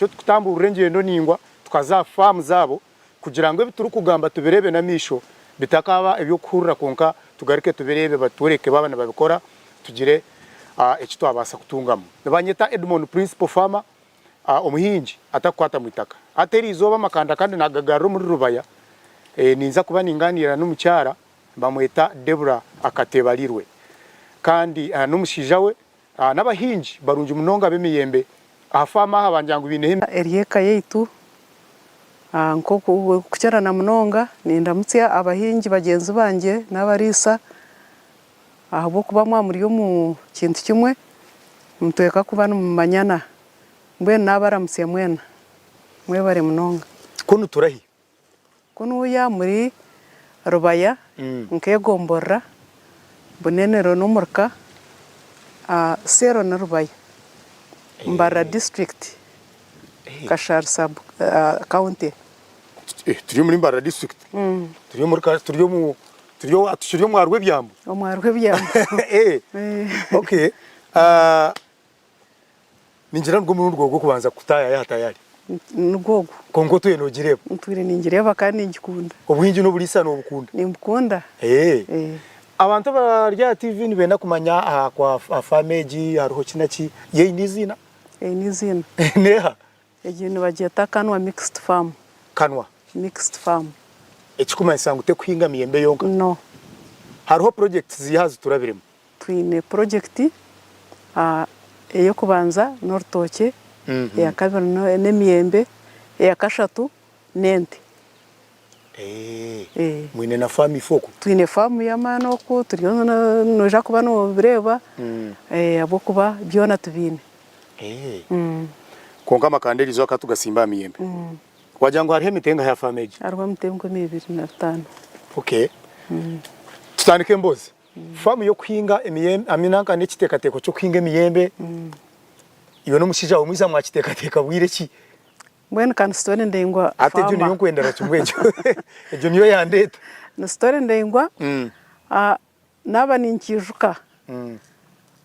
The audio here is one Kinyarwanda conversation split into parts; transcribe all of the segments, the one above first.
cyo tukutamba urengendo ningwa tukaza farm zabo kugira ngo bituru kugamba tuberebe na misho bitakaba ibyo kurura konka tugarike tuberebe batureke babana babikora tugire ekito abasa kutungamo banyeta Edmond Principal Farmer umuhinji atakwata mwitaka ateri izoba makanda kandi nagagaro muri rubaya ninza kuba ninganira n'umucyara bamweta Debra akatebalirwe kandi n'umushija we n'abahinji barunje umunonga b'emiyembe afama habanjangu bineheme Erieka yeitu nko kucyarana munonga nindamutsya abahinji bagenzi banje n'abarisa ahubwo kuba mwamuri yo mu kintu kimwe mutweka kuba n'umanyana mbwe n'abaramutse mwena mwe bare munonga kono turahi kono ya muri rubaya nkegombora bunenero n'umurka sero na rubaya Mbara district Kashar sub county turi muri Mbara district turi muri turi mu arwe byambo omwarwe byambo okay ninjira ngo mu rwo kubanza kutaya yatayari n'ubwogo kongo tuye no gireba ntwire ningireba kandi ngikunda ubwinji no burisa no bukunda nimbukunda abantu barya TV ni benda kumanya kwa fameji haruho kinaki ye nizina nizina neha egintu bageta kanwa mixed farm ekikuma isangu te kuhinga miyembe yonka no haruho projects zihazi turabiremo twine project eyo kubanza n'urutoke ya kabiri n'emiyembe ya kashatu nente mwine na farm ifoko twine farm ya manoko turiyo noja kuba no bireba abo kuba byona tubine konka makanderizo akatugasimba miyembe wajango hariho mitenga ya fameji arwa mitengo 25 okay tutandike mbozi farm yo kuhinga emiyembe aminanka n'ekitekateko cyo kuhinga emiyembe iyo no mushija umwiza mwakitekateka bwire ki mbwene kan story ndengwa ate juni yo kwendera cyumwejo ejo niyo yandeta na story ndengwa naba ninkijuka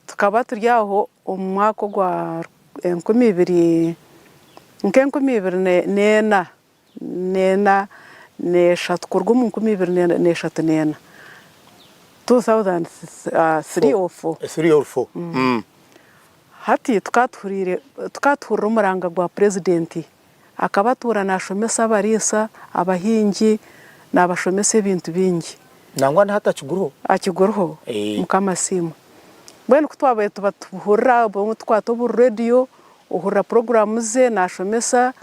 tukaba turyaho umwako gwa 2024 neshatu kurwa mu 2024 2003 or 4 hati tukaturira umuranga gwa president akabatura nashomesa abarisa abahingi nabashomese ibintu bingi nangwa hata akiguruho mukamasimu bwene kutwabaye tubatuhura bo twatobu radio uhura program ze nashomesa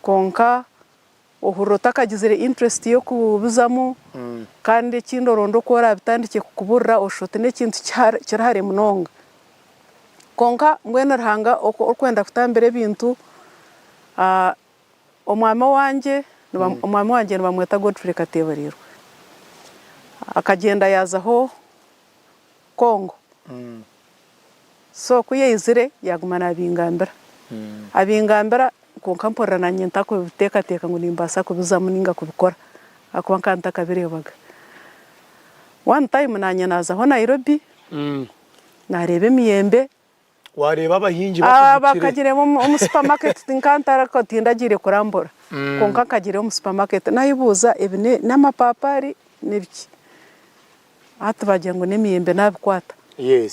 konka uhura takagizire interest yo kubuzamo kandi kindorondo kora bitandike kukuburra oshote nekintu kirahare munonga konka mwene rahanga okwenda kutambere bintu omwama wanje nibamweta Godfrey Katebalirwe akagenda yazaho Kongo so kuyezire yagumana abingambira konka mpora na nyenta ko biteka ngo nimbasa kubizamu ninga kubikora akuba kanta kabirebaga one time nanya nazaho Nairobi narebe miyembe wareba abahinji bakagire mu supermarket tinkantara ko tindagire kurambura konka kagire mu supermarket nayibuza ibine n'amapapari n'ibiki atubaje ngo nemiyembe nabikwata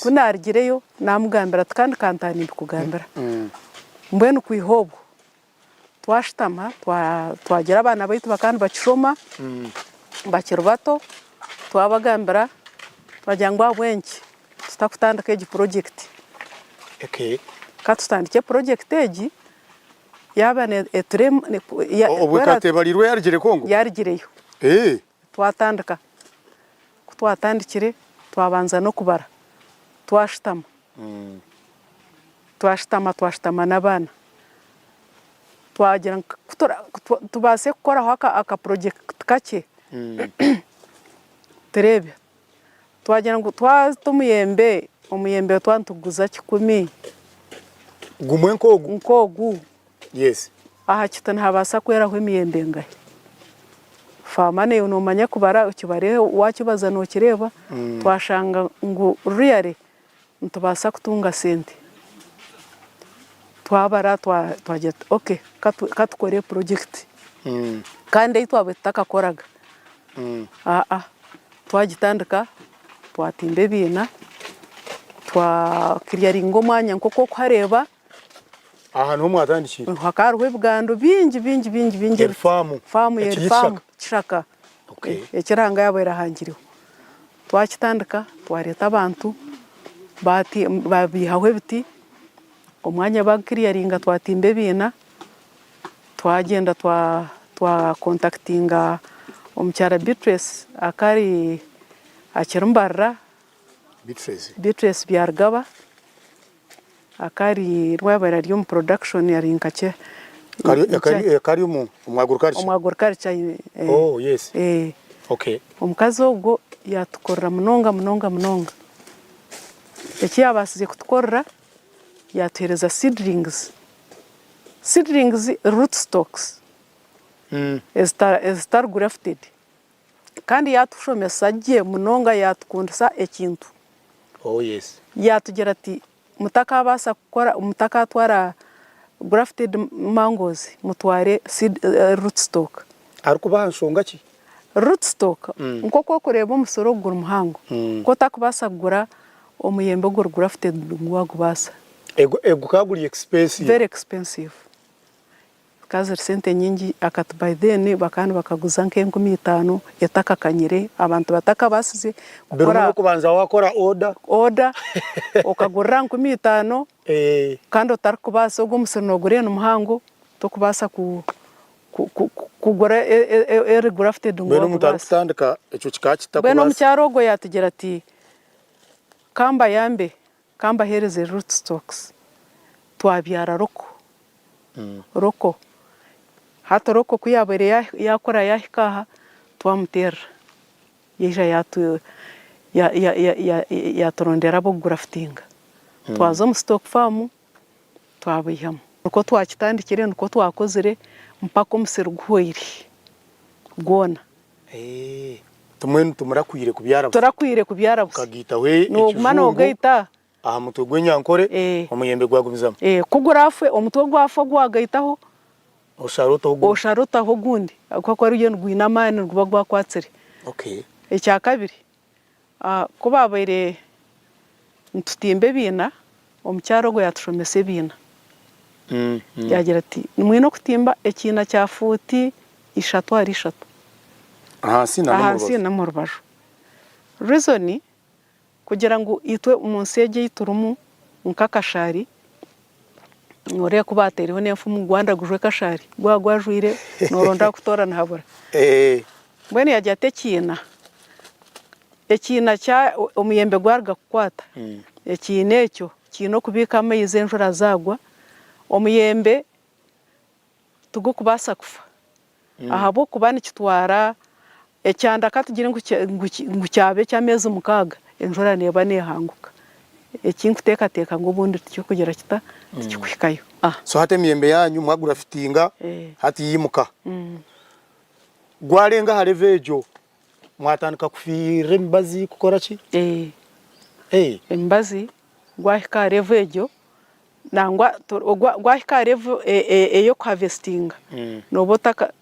kunarigireyo namugambira kandi kantani bikugambira mbwene kuihobo twashitama twagira abana baitu bakandi bakishoma bakirubato twabagambira bajangwa bwenki tutakutandika egi project katutandike project egi yabane etrem Katebalirwe yarigire Kongo yarigireyo twatandika kutwatandikire twabanza no kubara twashitama nabana twagira tubase gukora aka project kake terebe twagira ngo twatumuyembe umuyembe twantuguza 10 gumwe nkogu yes aha kitana habasa kweraho imiyembe ngahe famane unomanya kubara ukibare wakibaza no kireba twashanga ngo ruyare ntubasa kutunga sente twabara twagira okay katukore project kandi itwabe takakoraga twagitandika twatimbe bina twakiriyaringa omwanya nkoko kuhareba ahantu ho mwatandikira hakaruwe bugando bingi famu kishaka ekiranga yabo irahangiriwe twakitandika twareta abantu babihawe biti omwanya bakiriyaringa twatimbe bina twagenda twa contactinga omukyara Beatrice akari akirumbarra Beatrice byargaba akari rwabara ryo mu production yari nkache kari umwagurukari cyane oh yes okay omukazi ogwo yatukorra munonga ekiyabasize kutukorra yatuhereza seedlings rootstocks star grafted kandi yatushomesa gye munonga yatukundisa ekintu oh yes yatugira ati mutakabasa gukora mutakatwara grafted mangoes mutware seed rootstock arikuba nshonga ki rootstock nkoko kureba umusoro guru muhango ko takubasa kugura omuyembe guru grafted ngwagubasa ego kaguri expensive very expensive kazi sente nyingi akati by then bakana bakaguza nke 15 etakakanyire abantu batakabasize gukora kubanza wakora order okagurra 15 kandi otarikubasa ogwo musoro gure no muhango tokubasa kugura grafted ngwagubasa beno mutarutandika echo kikachi takubasa beno mucyarogo yatugira ati kamba hereze rootstocks twabyara roko hata roko kuyabere yakora yahikaha twamutera yeja yaturondera bo grafting twazo mu stock farm twabihamo uko twakitandikire nuko twakozere mpaka umusero guhoyire gona tumwenu tumurakwire kubyara kagita we no mano gaita aha mutwe gwenyankore omuyembe gwagumizamo kugurafe omutwe gwafo gwagaitaho osharuta ho gundi akoko ari yenu gwinamani rwa gwakwatsire okay ecya kabiri kubabaire ntutimbe bina omucyaro gwo yatushomese bina yagira ati nimwino kutimba ekina cya futi 3 hasi na murubaju reason kugira ngo itwe umunsege yiturumu nkakashari ngore kubateriho nemfumu Rwanda gujwe kashari gwagwajwire noronda kutora nhabura mbene yajate ekina cya omuyembe gwarga kukwata ekine ekyo kino kubika amayize enjura zagwa omuyembe tugukubasa kufa ahabo kubani kitwara ecyanda katugire ngucyabe cyameze mukaga enjura neba nehanguka ekinkuteka ngo bundi cyo kugira kita kikwikayo so hate miyembe yanyu mwagura fitinga hati yimuka gwarenga harevejo mwatandika kufire mbazi kukora ki mbazi gwahika revejo nangwa gwahika revo eyo harvesting no botaka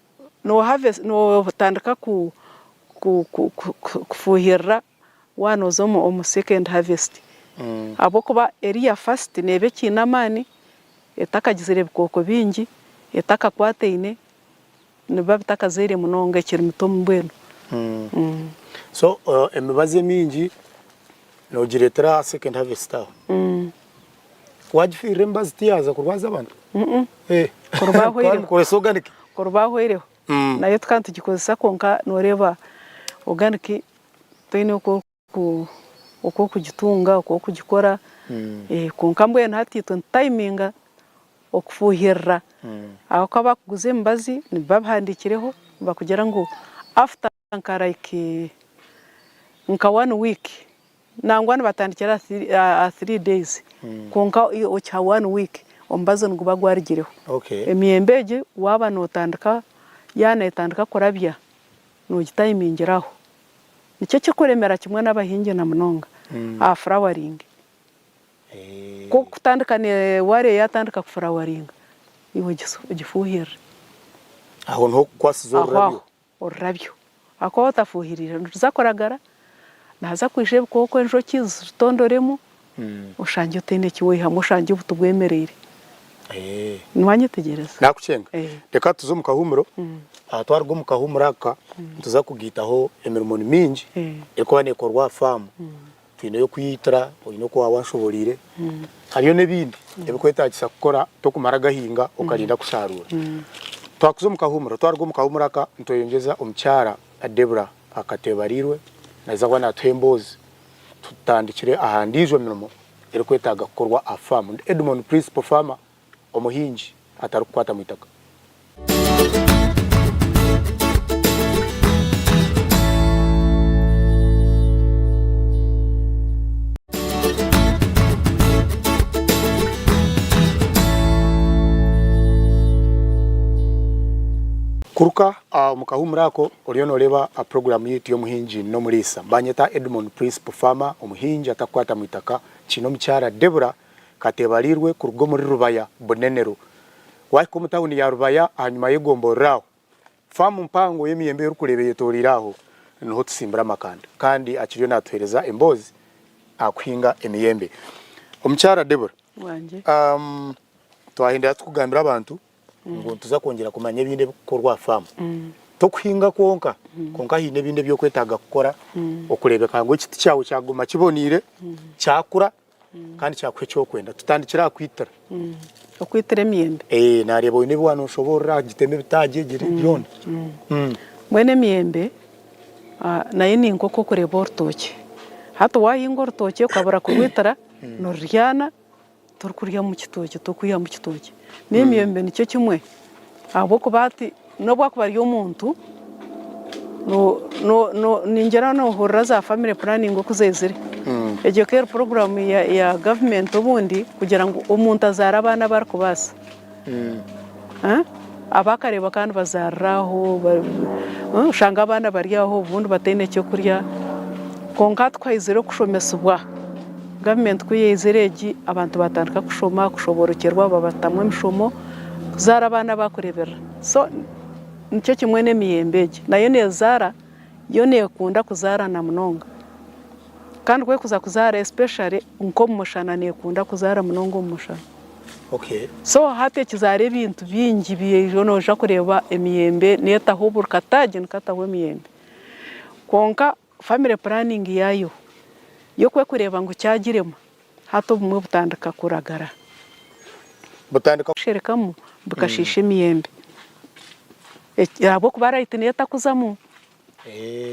no harvest no tandika kufuhira wanozomo omu second harvest abo kuba area first nebe kinamani etakagizire bikoko bingi etakakwateine niba bitakazere munonga kiri mutomu bwenu so emibaze mingi no giretera second harvest wajifire mbazi tiyaza kurwaza abantu kurbahoireho nayo tkantu gikozesa konka noreba organic toine uko kugitunga uko kugikora konka mbwene hatito timinga okufuhirra aho kabakuguze mbazi nibabhandikireho bakugera ngo after like nka 1 week nangwana batandikira 3 days konka ocha 1 week ombazo nguba gwarigireho emiyembeje waba notandika yana etandika kurabya no gitayimingiraho nicyo kikuremera kimwe n'abahinge na munonga flowering ko kutandikane ware yatandika kufurawaringa iwe gifuhira aho nho kwasizo urabyo ako watafuhirira ntuzakoragara naza kwishebe koko enjoki zitondoremo ushangiye utene kiwe hamwe ushangiye ubutugwemerere nwanye tegereza nakucenga reka tuzo mu kahumuro twarwo mu kahumuro aka tuza kugitaho emirimo mingi eko banekorwa famu twine yo kuyitara oyino ko wawashoborire hariyo nebindi ebikwetagisa gukora to kumara gahinga ukarinda kusharura twakuzo mu kahumuro twarwo mu kahumuro aka ntoyongeza omucyara Debra akatebarirwe naza kwana twembozi tutandikire ahandizwe mirimo erikwetaga gukorwa afamu Edmond Principal Farmer omuhinji atarukwata mwitaka kuruka mukahumurako oriyono leba a program yitu yo muhinji no murisa banyeta Edmond Principal Farmer omuhinji atakwata mwitaka kino mucyara Debra katebarirwe ku rugo muri Rubaya Bonenero wako mutawuni ya Rubaya hanyuma yegomboraho famu mpango yemiyembe y'ukurebeye toriraho no tusimbura makanda kandi akiriyo natwereza embozi akwinga emiyembe omucyara Debra wanje twahindira tukugambira abantu ngo tuza kongera kumanya binde bikorwa famu to kuhinga konka hine binde byo kwetaga gukora okurebeka ngo kiti cyawo cyaguma kibonire cyakura kandi cyakwe cyo kwenda tutandikira kwitara okwitira emiyembe narebo ine bwana ushobora giteme bitagegere byone mwene emiyembe naye ni nkoko kureba urutoki hato wahinga urutoki ukabura kurwitara noryana turkurya mu kitoki tukuya mu kitoki n'emiyembe nicyo kimwe abo kubati no bwakubari y'umuntu no ningera no horra za family planning okuzezire ejo care program ya government obundi kugira ngo umuntu azara abana barkubasa abakareba kandi bazaraho ushanga abana bariyaho ubundi batene cyo kurya konka twayizire kushomesubwa government kuyezereji abantu batandika kushoma kushoborokerwa babatamwe mishomo kuzara abana bakurebera so nicyo kimwe n'emiyembeje nayo nezara yo nekunda kuzara na munonga kandi kwe kuzara especially nko mushana nekunda kuzara munongo mushana so hate kizare ibintu bingi biyejo noja kureba emiyembe neta hobur kataje nkataho emiyembe konka family planning yayo yo kwe kureba ngo cyagiremo hato bumwe butandika kuragara butandika kusherekamu bukashisha emiyembe yabo kubara itineta kuzamu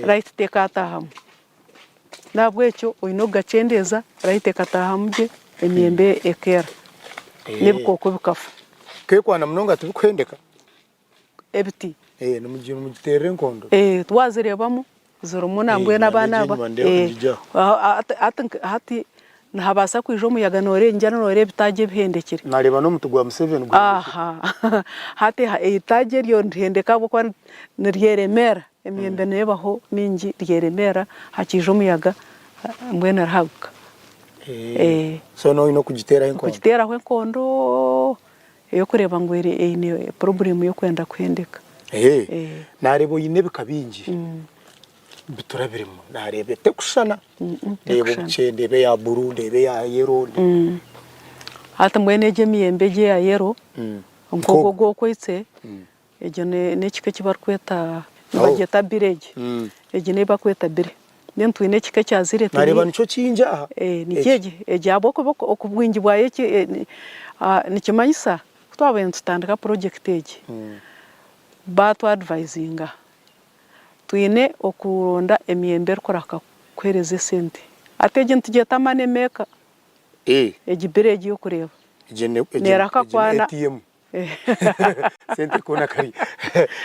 right tekatahamu nabwo ecyo oyino gacendeza right katahamuje emiyembe ekera nebukoko bikafu kekwana munonga tubikwendeka ebiti no mujino mugiterere nkondo twazirebamo zoromo nangwe nabana hati nhabasa kwijo umuyaga nore njana nore bitaje bihendekere nareba no mutugwa Museveni hati itaje ryo ndhendeka bwo niryeremera emiyembe nebaho mingi ryeremera hakijo umuyaga mbwena rahaguka so no ino kugiteraho enkondo yo kureba ngo ine problem yo kwenda kuhendeka narebo yine bikabingi biturabirimo narebe te kushana rebo ndebe ya buru ndebe ya yero hata mwene je miyembe je ya yero nkoko gokwetse ejo ne kike kibarkweta bageta bireje ejo ne bakweta bire nentu ine kike cyazire nareba nico cinja nikeje ejo aboko okubwingi bwaye nikimanyisa twabaye tutandika project eje batu advisinga twine okuronda emiyembe koraka kwereze sente ateje ntugeta mane meka ejibereji yo kureba neraka kwana sente kona kari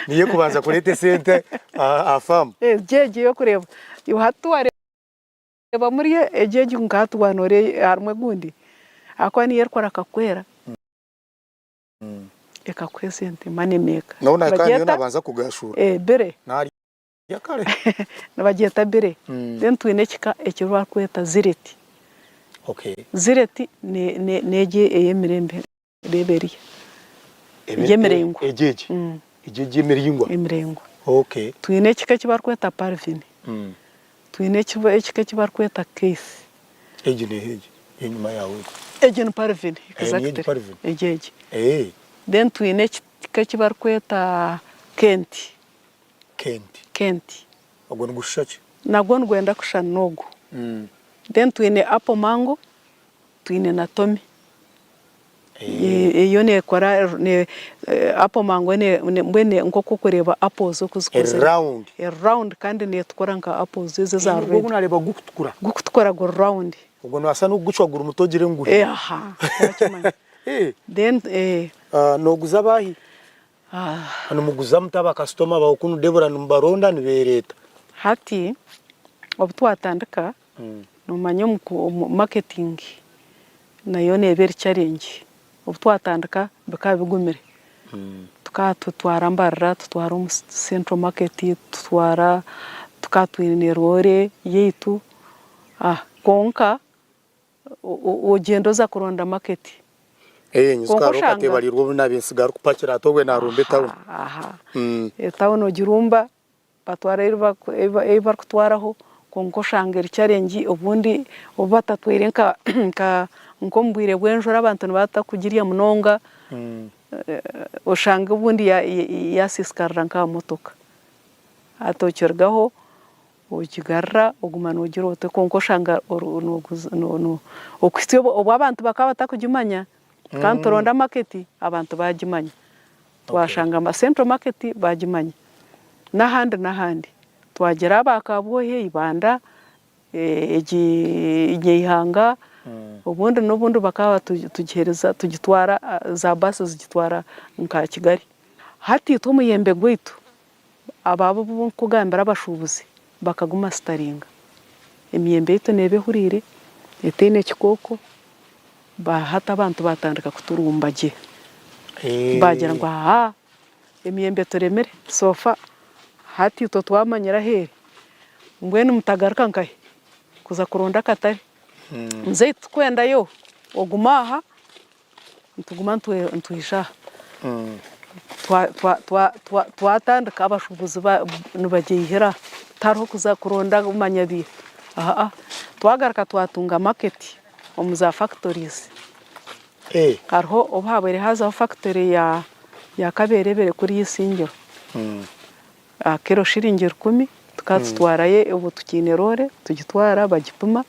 niye kubanza kurete sente afam jeje yo kureba yo hatware eba muri ejeje ngatwanore harmwe gundi akwani yer koraka kwera eka kwesente mane meka nona kandi nabanza kugashura bere yakare nabageta bere then twine kika ekirwa kweta zireti Okay. zireti nege eyemirembe reberiya ejemerengwa ejeje ejeje emerengwa emerengwa. Okay. Twine ekika kibarkweta parvin, twine ekika kibarkweta case. Eje ne eje enyuma yawe Eje ni parvin exactly ejeje. Then twine ekika kibarkweta kenti ogwo ngushaki nagwo ngwenda kushana nogo. Then twine apple mango, twine na tomi. Iyo nekora apple mango mbwene nkoko kureba apples okuzikoze round kandi netukora nka apples izo za red. Ubwo nareba gukutukora go round. Ubwo nwasa no gucwagura umutogire nguri. Aha. Then no guzabahi. Ano muguza mutaba customer ba ukunu debora numbaronda ni bereta. Hati obutwatandika no manyo marketing nayo neberi challenge. Obutwatandika bakabigumire. Tukatutwara mbarra tutwara mu central market tutwara tukatwine rore yitu konka ogendo za kuronda market. Nyuskaro katebalirwo nabinsigara kupakira atobwe narumbe town. Town ogirumba batwara eba kutwaraho konko shangeri challenge obundi obatatwire nka nkombwire bwenjora abantu batakugiriya munonga. Oshanga ubundi yasiskarra nka motoka atokyergaho okigarra ogumana ogirote konko shanga no okwisyo abantu bakaba takugimanya kandi ronda market abantu bagimanya twashanga ama central market bagimanya nahandi twagera bakabwohe ibanda igihanga ubundi n'ubundi bakaba tugihereza tugitwara za basi zigitwara nka Kigali. Hati tumuyembe gwitu ababo kugambira abashubuzi bakaguma staringa emiyembe ito nebehurire etene kikoko bahata abantu batandika kuturumbaje bagira ngo emiyembe turemere sofa. Hati to twamanyira here ngwene mutagaruka nkahe kuza kuronda katari nze twenda yo ogumaha ntuguma ntuhisha twatandika abashubuzi nubagihira tariho kuza kuronda umanyabi twagaruka twatunga market omuza factories hariho obhabere haza factory ya kaberebere kuri yisingiro kero shiringi 10 tukatwaraye ubu tukine rore tugitwara bagipuma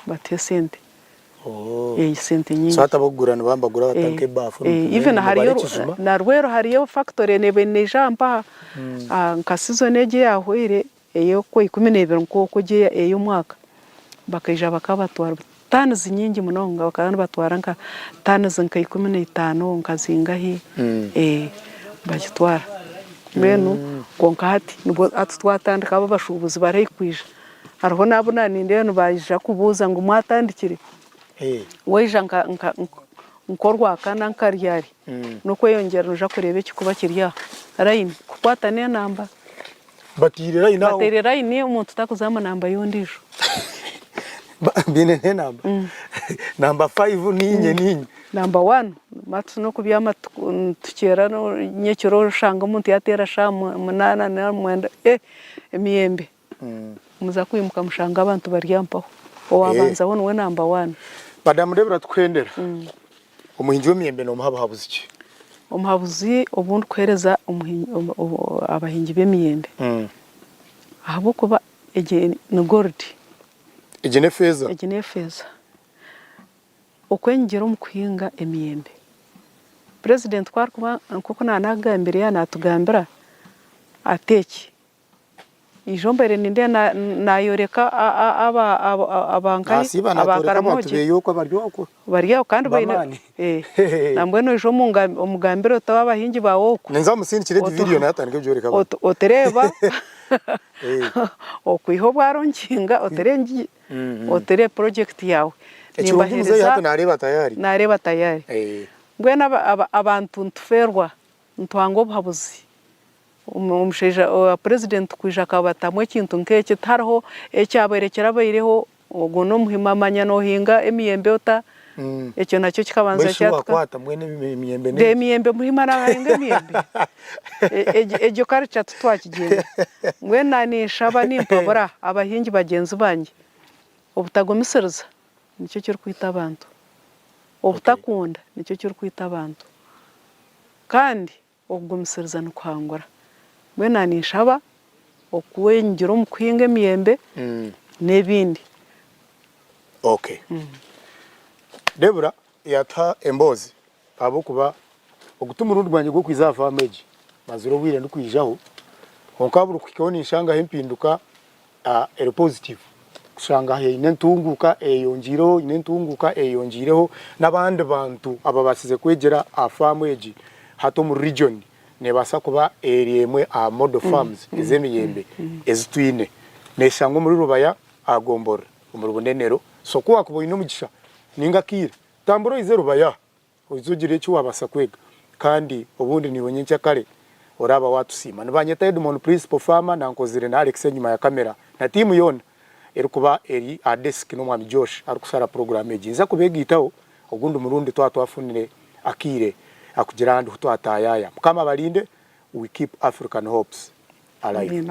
batesente sente nyingi sata bogurana bambagura batanke bafu even hariyo na rwero hariyo factory nebene jampa nka season eje yahwire eyo ko 12 nkoko je eyo mwaka bakaija bakabatwara tani nyingi munonga bakana batwara nka tani nka 15 nkazingahi bagitwara benu konka hati nubo atutwatandika abo bashubuzi barayikwije hariho nabo ninde baje kubuza ngo mwatandikire weja nka nkorwa kana nkaryari nuko yongera uja kurebe kikuba kirya line kukwatane namba batire line umuntu takuzama namba yondijo bine namba namba 5 ninye namba 1 matu no kubyama tukera no nyekiro shanga umuntu yatera shamu munana na mwenda emiyembe muza kwimuka mushanga abantu baryampaho owabanza wone we namba 1 badamu debra twendera umuhinji w'emiyembe no muhabuzi iki umuhabuzi obundi kwereza abahinji b'emiyembe ahabo kuba eje no gold eje ne feza okwengera umukuhinga emiyembe president kwarkuba nkoko nanagambira yanatugambira ateki ijombere ninde nayoreka abankai abakaramoje baryo kandi bayine nambwe no jo umugambiro tabahingi bawoko nenza musindikire video natandike byoreka otereba okwiho bwaronkinga oterengi otere project yawe nimbahereza nareba tayari ngwena abantu ntuferwa ntwango obhabuzi umusheja president kwija kabatamwe kintu nkeke tariho ekyaberekera bayireho ubwo no muhima manya no hinga emiyembe ota ekyo nakyo kikabanza cyatwa kwata mwene imiyembe de emiyembe muhima na hinga emiyembe ejo kari cyatu twakigenda ngwe nanishaba nimpabura abahingi bagenzi banje obutagomisereza nicyo cyo kwita abantu obutakunda nicyo cyo kwita abantu kandi okugomisereza no kwangura ngwe nanishaba okuwengira omukwinga emiyembe nebindi. Okay. Debra yata embozi abo kuba ogutuma urundi rwanje gwo kwizafa meji maziro bwire ndukwijaho onkaburu kukibona inshanga hempinduka ero positive kushanga he nentunguka eyongiro nentunguka eyongireho nabandi bantu ababasize kwegera afamu eji hato mu region nebasa kuba eriemwe a model farms ezemiyembe ezitwine neshango muri rubaya agombora mu rubonenero so kuwa kuboyino mugisha ninga kire tamburo ize rubaya uzugire cyo wabasa kwega kandi ubundi nibonye nca kare oraba watusima nabanyeta Edmond principal farmer nankozire na Alex nyuma ya kamera na timu yona eri kuba eri adesk no mwami Josh ari kusara program ejiza kubegitaho ugundi murundi twafunire akire akugira handi twatayaya kama balinde we keep African hopes alive.